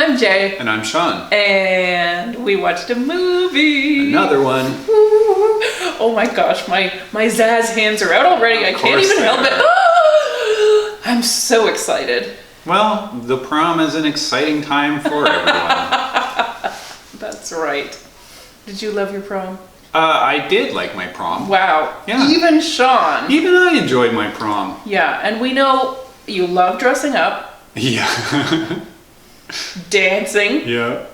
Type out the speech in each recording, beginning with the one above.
I'm Jay. And I'm Sean. And we watched a movie. Another one. Ooh. Oh my gosh, my Zaz hands are out already. I can't even help it. I'm so excited. Well, the prom is an exciting time for everyone. That's right. Did you love your prom? I did like my prom. Wow. Yeah. Even Sean. Even I enjoyed my prom. Yeah, and we know you love dressing up. Yeah. Dancing. Yeah.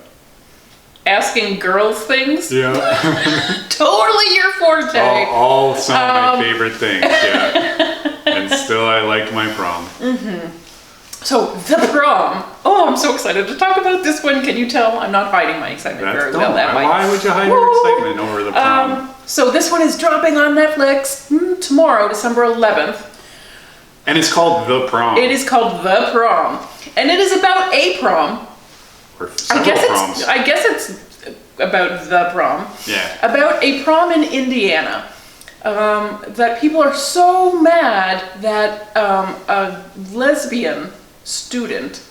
Asking girls things. Yeah. Totally your forte. All some of my favorite things, yeah. And still I liked my prom. Mm-hmm. So, the prom. Oh, I'm so excited to talk about this one. Can you tell? I'm not hiding my excitement very well that way. Why would you hide your excitement over the prom? So this one is dropping on Netflix tomorrow, December 11th. And it's called The Prom. It is called The Prom. And it is about a prom. Or several proms. I guess it's about the prom. Yeah. About a prom in Indiana. That people are so mad that a lesbian student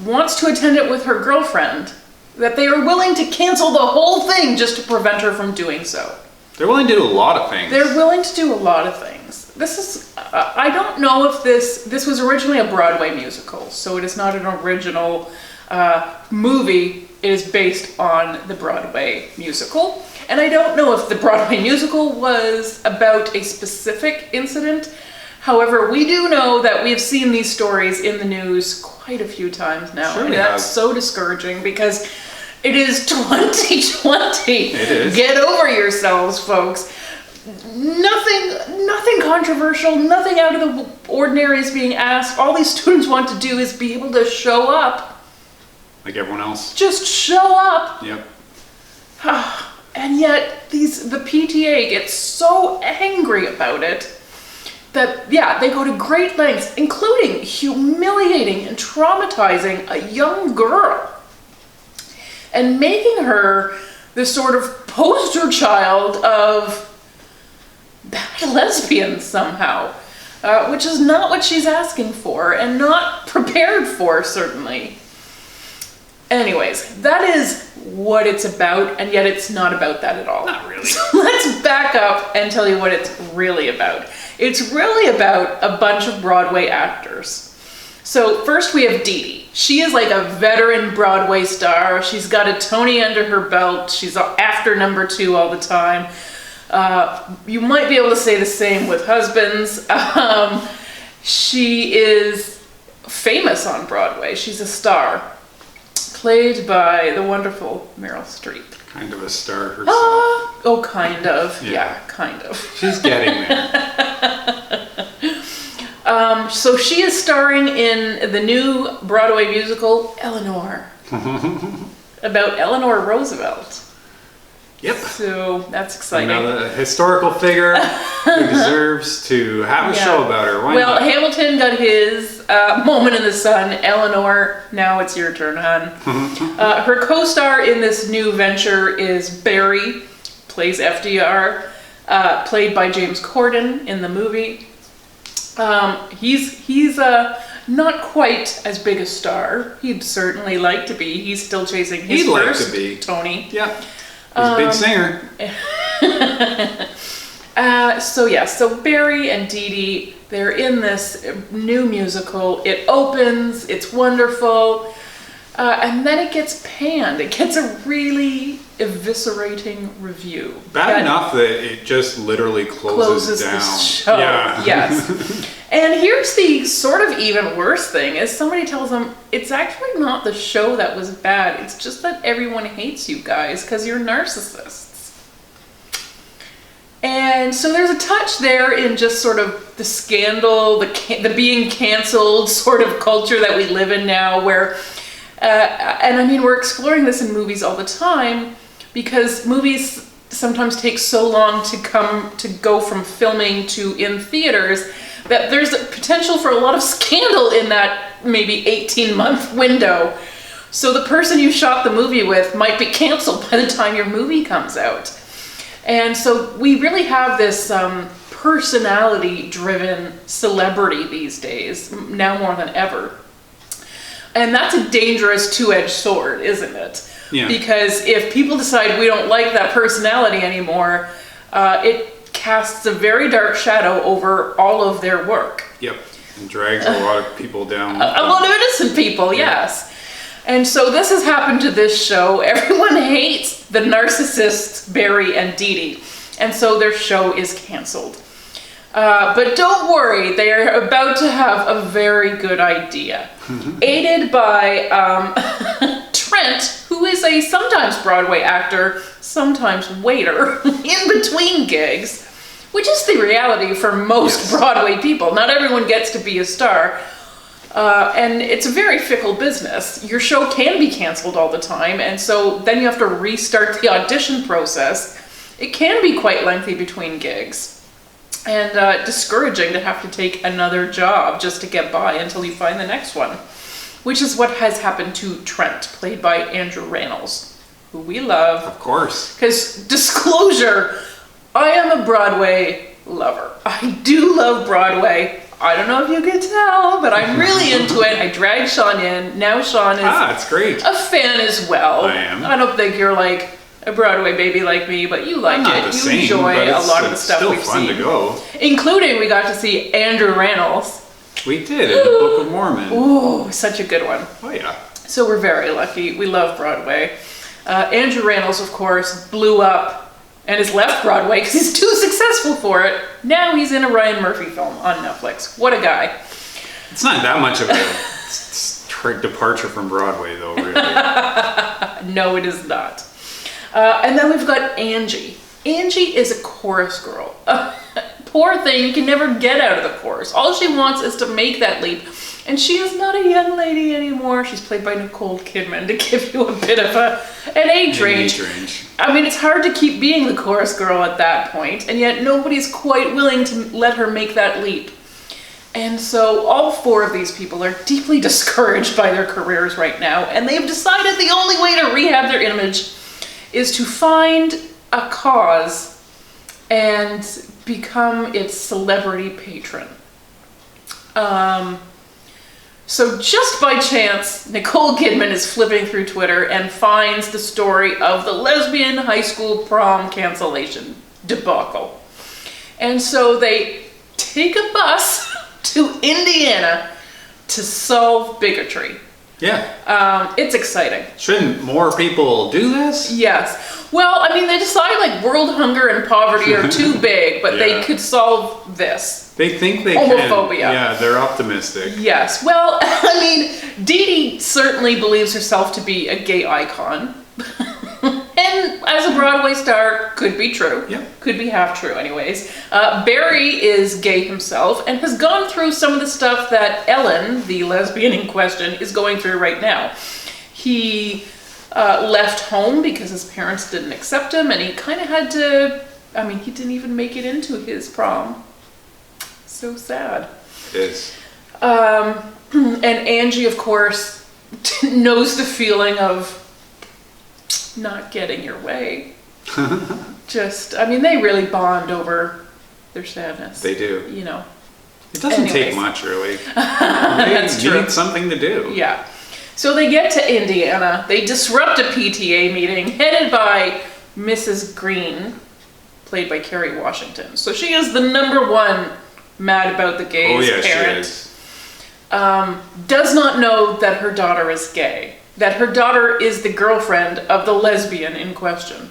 wants to attend it with her girlfriend, that they are willing to cancel the whole thing just to prevent her from doing so. They're willing to do a lot of things. They're willing to do a lot of things. This is, I don't know if this was originally a Broadway musical, so it is not an original movie. It is based on the Broadway musical. And I don't know if the Broadway musical was about a specific incident. However, we do know that we've seen these stories in the news quite a few times now. Sure, and that's so discouraging because it is 2020. It is. Get over yourselves, folks. Nothing controversial, nothing out of the ordinary is being asked. All these students want to do is be able to show up. Like everyone else. Just show up. Yep. And yet the PTA gets so angry about it that, yeah, they go to great lengths, including humiliating and traumatizing a young girl and making her this sort of poster child of bad lesbians somehow, which is not what she's asking for and not prepared for, certainly. Anyways, that is what it's about, and yet it's not about that at all. Not really. So let's back up and tell you what it's really about. It's really about a bunch of Broadway actors. So first we have Dee Dee. She is like a veteran Broadway star. She's got a Tony under her belt. She's after number 2 all the time. You might be able to say the same with Husbands. She is famous on Broadway. She's a star. Played by the wonderful Meryl Streep. Kind of a star herself. Oh, kind of. Yeah, kind of. She's getting there. So she is starring in the new Broadway musical, Eleanor. About Eleanor Roosevelt. Yep. So that's exciting. Another historical figure who deserves to have a show about her. Why not? Hamilton got his moment in the sun. Eleanor, now it's your turn, hon. Her co-star in this new venture is Barry, plays FDR, played by James Corden in the movie. He's not quite as big a star. He'd certainly like to be. He's still chasing his first Tony. Yeah. He's a big singer. So Barry and Dee Dee, they're in this new musical. It opens, it's wonderful, and then it gets panned. It gets a really eviscerating review. Bad enough that it just literally closes down. The show. Yeah. Yes. And here's the sort of even worse thing, is somebody tells them, it's actually not the show that was bad, it's just that everyone hates you guys because you're narcissists. And so there's a touch there in just sort of the scandal, the being canceled sort of culture that we live in now, where, and I mean, we're exploring this in movies all the time, because movies sometimes take so long to go from filming to in theaters, that there's a potential for a lot of scandal in that maybe 18-month window. So the person you shot the movie with might be canceled by the time your movie comes out. And so we really have this personality-driven celebrity these days, now more than ever. And that's a dangerous two-edged sword, isn't it? Yeah. Because if people decide we don't like that personality anymore, it casts a very dark shadow over all of their work. Yep. And drags a lot of people down. A lot of innocent people, yes. And so this has happened to this show. Everyone hates the narcissists, Barry and Dee Dee. And so their show is canceled. But don't worry, they are about to have a very good idea. Aided by Trent, who is a sometimes Broadway actor, sometimes waiter, in between gigs, which is the reality for most Broadway people. Not everyone gets to be a star. And it's a very fickle business. Your show can be canceled all the time, and so then you have to restart the audition process. It can be quite lengthy between gigs. And discouraging to have to take another job just to get by until you find the next one. Which is what has happened to Trent, played by Andrew Rannells, who we love. Of course. Because, disclosure, I am a Broadway lover. I do love Broadway. I don't know if you can tell, but I'm really into it. I dragged Sean in. Now Sean is it's great. a fan as well. I am. I don't think you're like a Broadway baby like me, but you like it. You enjoy a lot of the stuff we've seen. It's still fun to go. Including, we got to see Andrew Rannells. We did, in the Book of Mormon. Ooh, such a good one. Oh, yeah. So we're very lucky. We love Broadway. Andrew Rannells, of course, blew up and has left Broadway because he's too successful for it. Now he's in a Ryan Murphy film on Netflix. What a guy. It's not that much of a departure from Broadway, though, really. No, it is not. And then we've got Angie. Angie is a chorus girl. Poor thing, can never get out of the chorus. All she wants is to make that leap. And she is not a young lady anymore. She's played by Nicole Kidmon, to give you a bit of an age range. I mean, it's hard to keep being the chorus girl at that point, and yet nobody's quite willing to let her make that leap. And so all four of these people are deeply discouraged by their careers right now, and they've decided the only way to rehab their image is to find a cause and become its celebrity patron. So just by chance, Nicole Kidmon is flipping through Twitter and finds the story of the lesbian high school prom cancellation debacle. And so they take a bus to Indiana to solve bigotry. Yeah. It's exciting. Shouldn't more people do this? Yes. Well, I mean, they decide like world hunger and poverty are too big, but they could solve this. They think they Homophobia. can. Yeah, they're optimistic. Yes. Well, I mean, Dee Dee certainly believes herself to be a gay icon. And as a Broadway star, could be true. Yep. Could be half true anyways. Barry is gay himself and has gone through some of the stuff that Ellen, the lesbian in question, is going through right now. He left home because his parents didn't accept him, and he kind of had to, I mean, he didn't even make it into his prom. So sad. It is. And Angie, of course, knows the feeling of not getting your way. I mean, they really bond over their sadness. They do. You know. It doesn't take much, really. That's true. You need something to do. Yeah. So they get to Indiana. They disrupt a PTA meeting headed by Mrs. Green, played by Kerry Washington. So she is the number one mad about the gays parent. She is. Does not know that her daughter is gay. That her daughter is the girlfriend of the lesbian in question.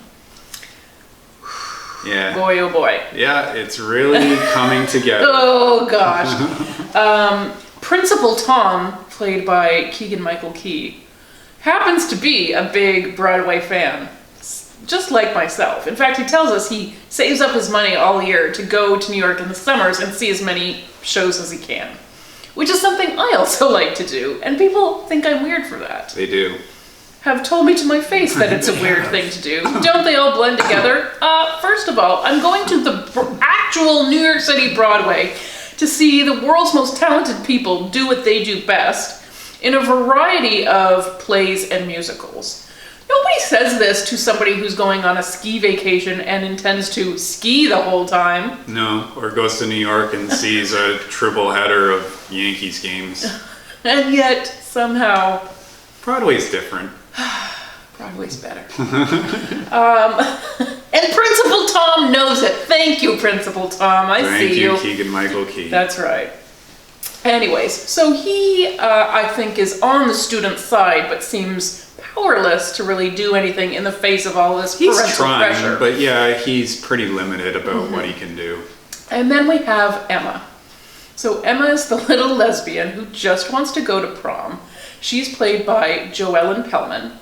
Yeah. Boy, oh boy. Yeah, it's really coming together. Oh gosh. Principal Tom, played by Keegan-Michael Key, happens to be a big Broadway fan, just like myself. In fact, he tells us he saves up his money all year to go to New York in the summers and see as many shows as he can. Which is something I also like to do, and people think I'm weird for that. They do. Have told me to my face that it's a weird thing to do. Don't they all blend together? First of all, I'm going to the actual New York City Broadway to see the world's most talented people do what they do best in a variety of plays and musicals. Nobody says this to somebody who's going on a ski vacation and intends to ski the whole time. No, or goes to New York and sees a triple header of Yankees games. And yet, somehow... Broadway's different. Broadway's better. And Principal Tom knows it. Thank you, Principal Tom. I see you. Thank you, Keegan-Michael Key. That's right. Anyways, so he, I think, is on the student side, but seems powerless to really do anything in the face of all this parental pressure. But yeah, he's pretty limited about what he can do. And then we have Emma. So Emma is the little lesbian who just wants to go to prom. She's played by Joellen Pellman.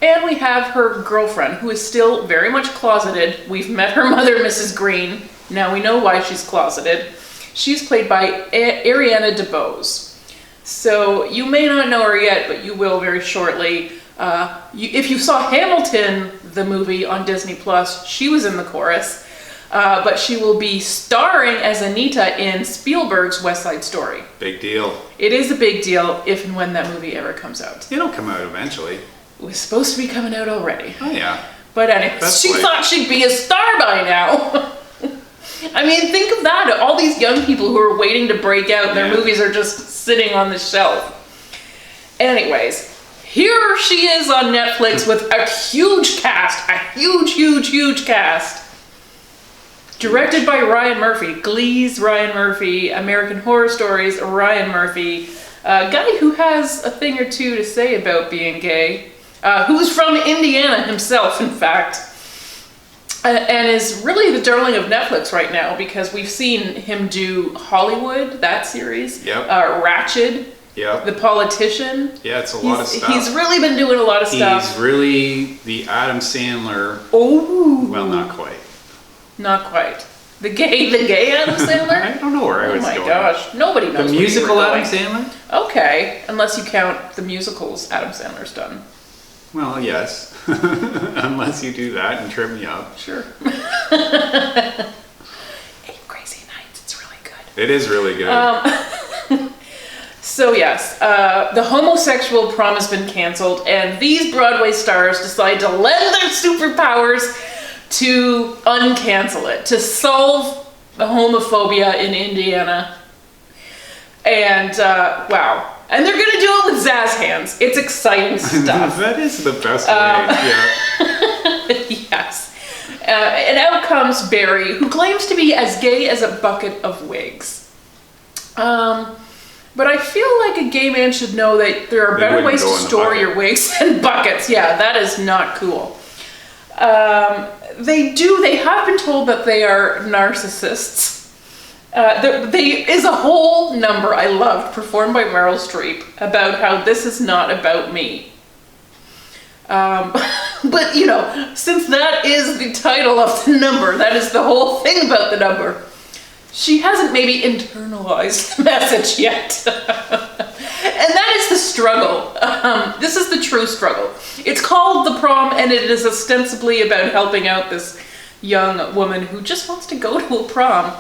And we have her girlfriend, who is still very much closeted. We've met her mother, Mrs. Green. Now we know why she's closeted. She's played by Ariana DeBose. So you may not know her yet, but you will very shortly. If you saw Hamilton, the movie on Disney Plus, she was in the chorus. But she will be starring as Anita in Spielberg's West Side Story. Big deal. It is a big deal if and when that movie ever comes out. It'll come out eventually. It was supposed to be coming out already. Oh yeah. But anyway, she thought she'd be a star by now. I mean, think of that. All these young people who are waiting to break out, their movies are just sitting on the shelf. Anyways, here she is on Netflix with a huge cast. A huge cast. Directed by Ryan Murphy. Glee's Ryan Murphy. American Horror Stories Ryan Murphy. A guy who has a thing or two to say about being gay. Who's from Indiana himself, in fact. And is really the darling of Netflix right now because we've seen him do Hollywood, that series. Yep. Ratched. Yep. The Politician. Yeah, it's a lot of stuff. He's really been doing a lot of stuff. He's really the Adam Sandler. Oh. Well, not quite. Not quite. The gay Adam Sandler? I don't know where I was going. Oh my gosh. Nobody knows the musical Adam Sandler? Okay. Unless you count the musicals Adam Sandler's done. Well, yes. Unless you do that and trip me up. Sure. 8 Crazy Nights. It's really good. It is really good. So yes, the homosexual prom has been canceled, and these Broadway stars decide to lend their superpowers to uncancel it, to solve the homophobia in Indiana. And wow. And they're gonna do it with Zaz hands. It's exciting stuff. That is the best way, yeah. Yes. And out comes Barry, who claims to be as gay as a bucket of wigs. But I feel like a gay man should know that there are better ways to store your wigs than buckets. Yeah, that is not cool. They have been told that they are narcissists. There is a whole number I loved performed by Meryl Streep about how this is not about me. But you know, since that is the title of the number, that is the whole thing about the number, she hasn't maybe internalized the message yet. And that is the struggle. This is the true struggle. It's called The Prom, and it is ostensibly about helping out this young woman who just wants to go to a prom.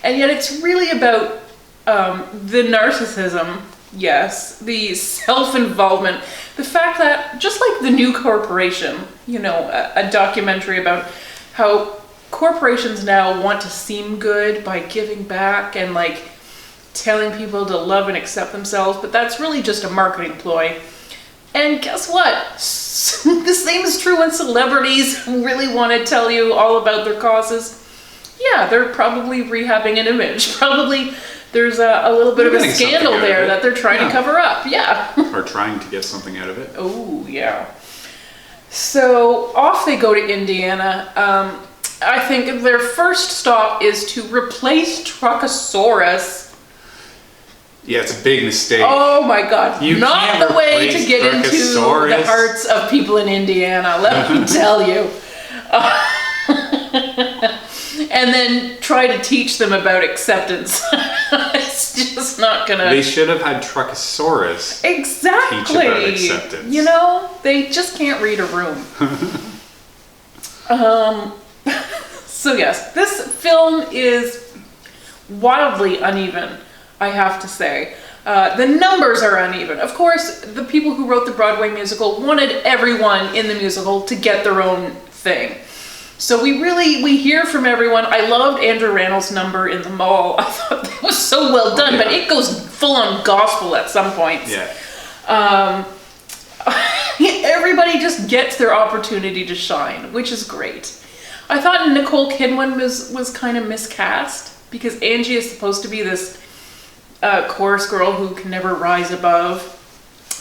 And yet it's really about the narcissism, yes, the self-involvement, the fact that, just like The New Corporation, you know, a documentary about how corporations now want to seem good by giving back and like telling people to love and accept themselves, but that's really just a marketing ploy. And guess what? The same is true when celebrities really want to tell you all about their causes. Yeah, they're probably rehabbing an image. Probably there's a little bit of a scandal there that they're trying to cover up. Yeah. Or trying to get something out of it. Oh, yeah. So off they go to Indiana. I think their first stop is to replace Truckosaurus. Yeah, it's a big mistake. Oh my God. Not the way to get into the hearts of people in Indiana, let me tell you. And then try to teach them about acceptance. It's just not gonna... They should have had Truckosaurus exactly teach about acceptance. You know, they just can't read a room. So yes, this film is wildly uneven, I have to say. The numbers are uneven. Of course, the people who wrote the Broadway musical wanted everyone in the musical to get their own thing. So we hear from everyone. I loved Andrew Rannells' number in the mall. I thought that was so well done, but it goes full on gospel at some points. Yeah. Everybody just gets their opportunity to shine, which is great. I thought Nicole Kidmon was kind of miscast because Angie is supposed to be this chorus girl who can never rise above.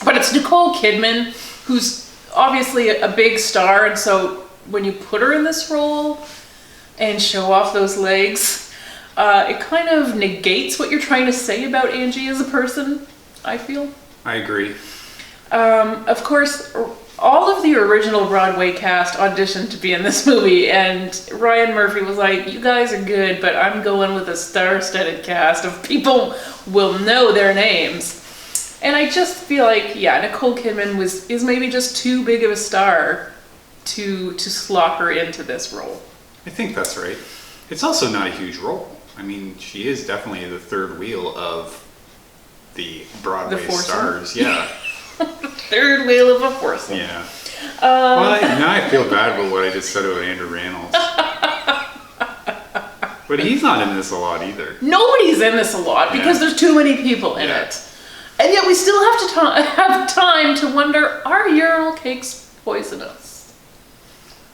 But it's Nicole Kidman, who's obviously a big star, and so when you put her in this role and show off those legs, it kind of negates what you're trying to say about Angie as a person, I feel. I agree. Of course, all of the original Broadway cast auditioned to be in this movie, and Ryan Murphy was like, you guys are good, but I'm going with a star-studded cast of people will know their names. And I just feel like, yeah, Nicole Kidman is maybe just too big of a star to slot her into this role. I think that's right. It's also not a huge role. I mean, she is definitely the third wheel of the Broadway stars. Yeah. Third wheel of a foursome. Yeah. Well, now I feel bad about what I just said about Andrew Rannells. But he's not in this a lot either. Nobody's in this a lot because there's too many people in it. And yet we still have to have time to wonder, are urinal cakes poisonous?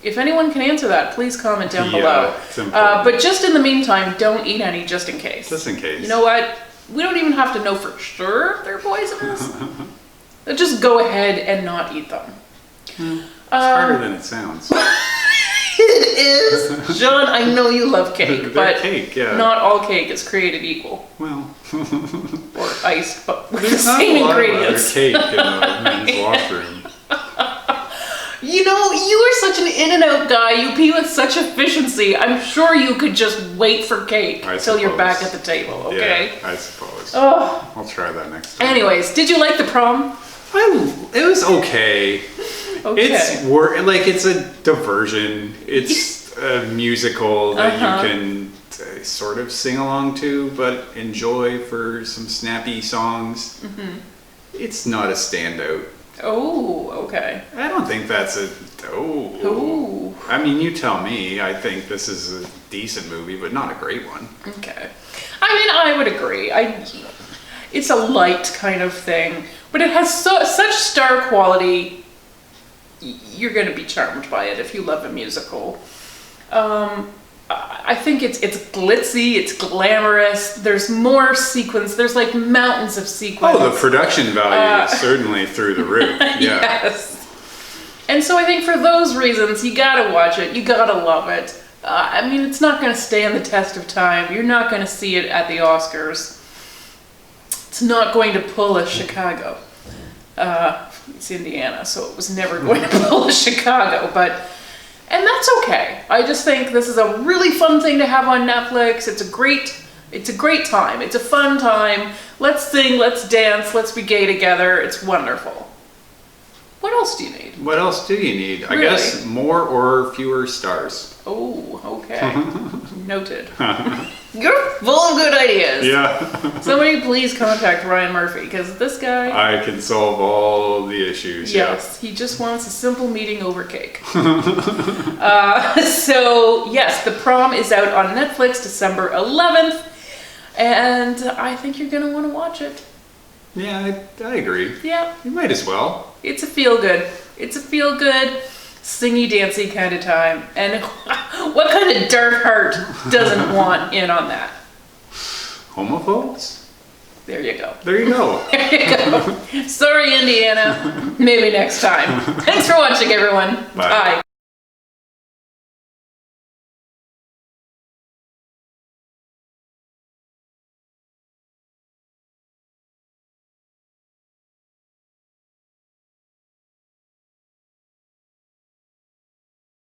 If anyone can answer that, please comment down below. But just in the meantime, don't eat any just in case. Just in case. You know what? We don't even have to know for sure if they're poisonous. Just go ahead and not eat them. It's harder than it sounds. It is. John, I know you love cake, but cake, not all cake is created equal. Well. Or iced, but with the There's not same a lot ingredients. of cake in the men's washroom. You know, you are such an in-and-out guy. You pee with such efficiency. I'm sure you could just wait for cake until you're back at the table, okay? Yeah, I suppose. Oh. I'll try that next time. Anyways, did you like the prom? It was okay. Okay. It's a diversion. It's a musical that you can sort of sing along to, but enjoy for some snappy songs. Mm-hmm. It's not a standout. Oh, okay. I don't think that's Ooh. I mean, you tell me. I think this is a decent movie, but not a great one. Okay. I mean, I would agree. It's a light kind of thing, but it has such star quality. You're going to be charmed by it if you love a musical. I think it's glitzy, it's glamorous. There's more sequins. There's like mountains of sequins. Oh, the production value is certainly through the roof. Yeah. Yes. And so I think for those reasons, you gotta watch it. You gotta love it. I mean, it's not gonna stand the test of time. You're not gonna see it at the Oscars. It's not going to pull a Chicago. It's Indiana, so it was never going to pull a Chicago, and that's okay. I just think this is a really fun thing to have on Netflix. It's a great time. It's a fun time. Let's sing, let's dance, let's be gay together. It's wonderful. What else do you need? What else do you need? Really? I guess more or fewer stars. Oh, okay. Noted. You're full of good ideas. Yeah. Somebody please contact Ryan Murphy, because this guy... I can solve all the issues. Yes, he just wants a simple meeting over cake. So, yes, The Prom is out on Netflix December 11th, and I think you're going to want to watch it. Yeah, I agree. Yeah. You might as well. It's a feel-good. It's a feel-good, singy-dancy kind of time. And what kind of dark heart doesn't want in on that? Homophobes? There you go. There you go. There you go. Sorry, Indiana. Maybe next time. Thanks for watching, everyone. Bye. Bye.